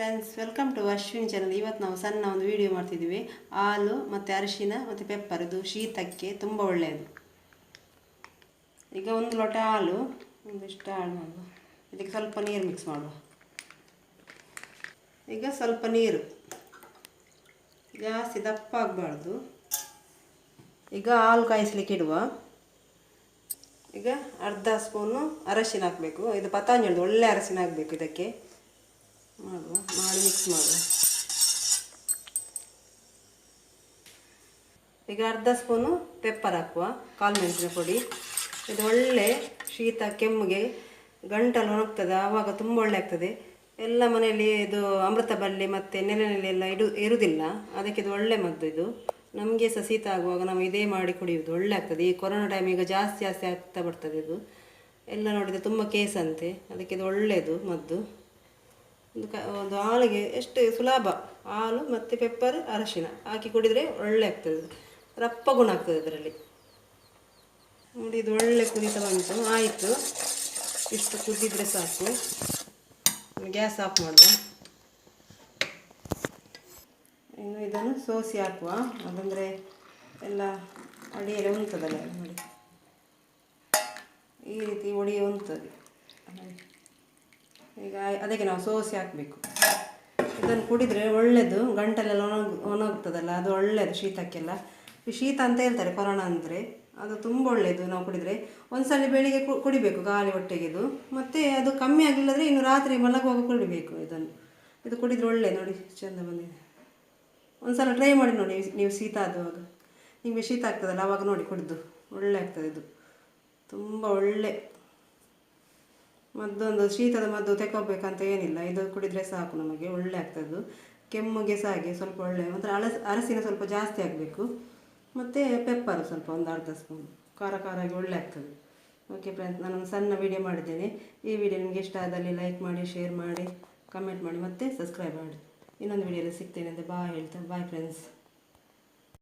Friends, welcome to Ashwin channel. ಇವತ್ತು ನಾವು ಸಣ್ಣ ಒಂದು ವಿಡಿಯೋ ಮಾಡ್ತಿದ್ದೀವಿ. ಹಾಲು ಮತ್ತು ಅರಿಶಿನ ಮತ್ತು ಪೆಪ್ಪರ್, ಇದು ಶೀತಕ್ಕೆ ತುಂಬ ಒಳ್ಳೆಯದು. ಈಗ ಒಂದು ಲೋಟ ಹಾಲು, ಒಂದಿಷ್ಟು ಹಾಲು ಮಾಡುವ. ಇದಕ್ಕೆ ಸ್ವಲ್ಪ ನೀರು ಮಿಕ್ಸ್ ಮಾಡುವ. ಈಗ ಸ್ವಲ್ಪ ನೀರು, ಜಾಸ್ತಿ ದಪ್ಪ ಆಗಬಾರ್ದು. ಈಗ ಹಾಲು ಕಾಯಿಸ್ಲಿಕ್ಕೆ ಇಡುವ. ಈಗ ಅರ್ಧ ಸ್ಪೂನು ಅರಶಿನ ಹಾಕಬೇಕು. ಇದು ಪತಾಂಜಲಿದು ಒಳ್ಳೆ ಅರಶಿನ ಹಾಕಬೇಕು. ಇದಕ್ಕೆ ಮಾಡಿ ಮಿಕ್ಸ್ ಮಾಡುವ. ಈಗ ಅರ್ಧ ಸ್ಪೂನು ಪೆಪ್ಪರ್ ಹಾಕುವ, ಕಾಳು ಮೆಣಸಿನ ಪುಡಿ. ಇದು ಒಳ್ಳೆ ಶೀತ ಕೆಮ್ಮಿಗೆ ಗಂಟಲು ಒಣಗ್ತದೆ, ಆವಾಗ ತುಂಬ ಒಳ್ಳೆ ಆಗ್ತದೆ. ಎಲ್ಲ ಮನೆಯಲ್ಲಿ ಇದು ಅಮೃತ ಬಳ್ಳಿ ಮತ್ತು ನೆಲೆಯಲ್ಲಿ ಎಲ್ಲ ಇರುವುದಿಲ್ಲ, ಅದಕ್ಕೆ ಇದು ಒಳ್ಳೆ ಮದ್ದು. ಇದು ನಮಗೆ ಸಹ ಶೀತ ಆಗುವಾಗ ನಾವು ಇದೇ ಮಾಡಿ ಕುಡಿಯುವುದು, ಒಳ್ಳೆ ಆಗ್ತದೆ. ಈ ಕೊರೋನಾ ಟೈಮ್ ಈಗ ಜಾಸ್ತಿ ಆಗ್ತಾ ಬರ್ತದೆ. ಇದು ಎಲ್ಲ ನೋಡಿದರೆ ತುಂಬ ಕೇಸ್ ಅಂತೆ, ಅದಕ್ಕೆ ಇದು ಒಳ್ಳೆಯದು ಮದ್ದು. ಒಂದು ಹಾಲಿಗೆ ಎಷ್ಟು ಸುಲಭ, ಹಾಲು ಮತ್ತು ಪೆಪ್ಪರ್ ಅರಶಿನ ಹಾಕಿ ಕುಡಿದರೆ ಒಳ್ಳೆ ಆಗ್ತದೆ, ರಪ್ಪ ಗುಣ ಆಗ್ತದೆ ಅದರಲ್ಲಿ. ನೋಡಿ, ಇದು ಒಳ್ಳೆ ಕುದಿತ ಬಂತು. ಆಯಿತು, ಇಷ್ಟು ಕುದಿದ್ರೆ ಸಾಕು. ಗ್ಯಾಸ್ ಆಫ್ ಮಾಡುವ. ಇನ್ನು ಇದನ್ನು ಸೋಸಿ ಹಾಕುವ, ಅದಂದರೆ ಎಲ್ಲ ಅಡಿಯಲ್ಲಿ ಉಣ್ತದಲ್ಲ ನೋಡಿ, ಈ ರೀತಿ ಒಡಿ ಉಣ್ತದೆ. ಈಗ ಅದಕ್ಕೆ ನಾವು ಸೋಸಿ ಹಾಕಬೇಕು. ಇದನ್ನು ಕುಡಿದರೆ ಒಳ್ಳೆಯದು, ಗಂಟಲೆಲ್ಲ ಒಣಗ್ತದಲ್ಲ, ಅದು ಒಳ್ಳೆಯದು ಶೀತಕ್ಕೆಲ್ಲ. ಶೀತ ಅಂತ ಹೇಳ್ತಾರೆ ಕೊರೋನಾ ಅಂದರೆ, ಅದು ತುಂಬ ಒಳ್ಳೆಯದು. ನಾವು ಕುಡಿದರೆ ಒಂದ್ಸಲ ಬೆಳಿಗ್ಗೆ ಕುಡಿಬೇಕು ಖಾಲಿ ಹೊಟ್ಟೆಗೆ ಇದು, ಮತ್ತು ಅದು ಕಮ್ಮಿ ಆಗಿಲ್ಲದ್ರೆ ಇನ್ನು ರಾತ್ರಿ ಮಲಗುವಾಗ ಕುಡಿಬೇಕು ಇದನ್ನು. ಇದು ಕುಡಿದರೆ ಒಳ್ಳೆ, ನೋಡಿ ಚೆಂದ ಬಂದಿದೆ. ಒಂದ್ಸಲ ಟ್ರೈ ಮಾಡಿ ನೋಡಿ ನೀವು, ಶೀತ ಆಗುವಾಗ. ನಿಮಗೆ ಶೀತ ಆಗ್ತದಲ್ಲ ಆವಾಗ ನೋಡಿ ಕುಡಿದು, ಒಳ್ಳೆ ಆಗ್ತದೆ. ಇದು ತುಂಬ ಒಳ್ಳೆ ಮದ್ದೊಂದು, ಶೀತದ ಮದ್ದು ತೆಗೋಬೇಕಂತ ಏನಿಲ್ಲ, ಇದು ಕುಡಿದರೆ ಸಾಕು ನಮಗೆ, ಒಳ್ಳೆ ಆಗ್ತದೆ. ಕೆಮ್ಮಿಗೆ ಸಹ ಹಾಗೆ ಸ್ವಲ್ಪ ಒಳ್ಳೆ, ಒಂಥರ ಅರಸಿನ ಸ್ವಲ್ಪ ಜಾಸ್ತಿ ಆಗಬೇಕು, ಮತ್ತು ಪೆಪ್ಪರು ಸ್ವಲ್ಪ ಒಂದು ಅರ್ಧ ಸ್ಪೂನ್, ಖಾರ ಆಗಿ ಒಳ್ಳೆ ಆಗ್ತದೆ. ಓಕೆ ಫ್ರೆಂಡ್ಸ್, ನಾನೊಂದು ಸಣ್ಣ ವಿಡಿಯೋ ಮಾಡಿದ್ದೇನೆ. ಈ ವಿಡಿಯೋ ನಿಮಗೆ ಇಷ್ಟ ಆದಲ್ಲಿ ಲೈಕ್ ಮಾಡಿ, ಶೇರ್ ಮಾಡಿ, ಕಮೆಂಟ್ ಮಾಡಿ, ಮತ್ತು ಸಬ್ಸ್ಕ್ರೈಬ್ ಮಾಡಿ. ಇನ್ನೊಂದು ವಿಡಿಯೋದಲ್ಲಿ ಸಿಗ್ತೇನೆ ಅಂತ ಹೇಳ್ತಾ ಬಾಯ್ ಫ್ರೆಂಡ್ಸ್.